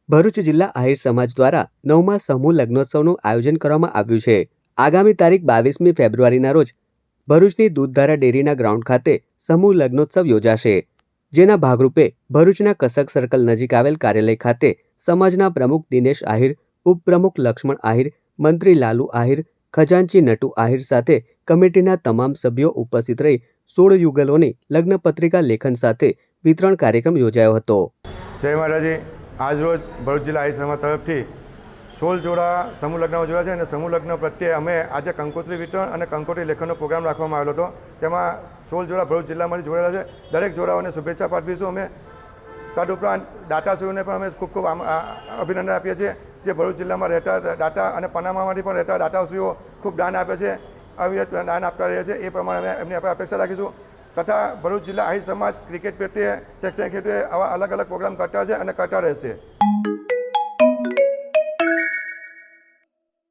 ભરૂચ જિલ્લા આહિર સમાજ દ્વારા 9મા સમૂહ લગ્નોત્સવનું આયોજન કરવામાં આવ્યું છે। આગામી તારીખ 22મી ફેબ્રુઆરીના રોજ ભરૂચની દૂધધારા ડેરીના ગ્રાઉન્ડ ખાતે સમૂહ લગ્નોત્સવ યોજાશે, જેના ભાગરૂપે ભરૂચના કસક સર્કલ નજીક આવેલ કાર્યાલય ખાતે સમાજના પ્રમુખ દિનેશ આહિર, ઉપપ્રમુખ લક્ષ્મણ આહિર, મંત્રી લાલુ આહિર, ખજાનચી નટુ આહિર સાથે કમિટીના તમામ સભ્યો ઉપસ્થિત રહી 16 યુગલોની લગ્ન પત્રિકા લેખન સાથે વિતરણ કાર્યક્રમ યોજાયો હતો। જય માતાજી। આજરોજ ભરૂચ જિલ્લા આહિર સમાજ તરફથી 16 જોડા સમૂહ લગ્નો જોયા છે અને સમૂહ લગ્ન પ્રત્યે અમે આજે કંકોત્રી વિતરણ અને કંકોત્રી લેખનનો પ્રોગ્રામ રાખવામાં આવેલો હતો। તેમાં 16 જોડા ભરૂચ જિલ્લામાંથી જોડાયેલા છે। દરેક જોડાઓને શુભેચ્છા પાઠવીશું અમે। તદુપરાંત દાતાશ્રીઓને પણ અમે ખૂબ ખૂબ અભિનંદન આપીએ છીએ, જે ભરૂચ જિલ્લામાં રહેતા દાતા અને પનામામાંથી પણ રહેતા દાતાશ્રીઓ ખૂબ દાન આપે છે, અવિરત દાન આપતા રહે છે। એ પ્રમાણે અમે એમની અપેક્ષા રાખીશું। તથા ભરૂચ જિલ્લા આહિર સમાજ ક્રિકેટ પ્રત્યે, શૈક્ષણિક હેતુએ આવા અલગ અલગ પ્રોગ્રામ કરતા છે અને કરતા રહેશે।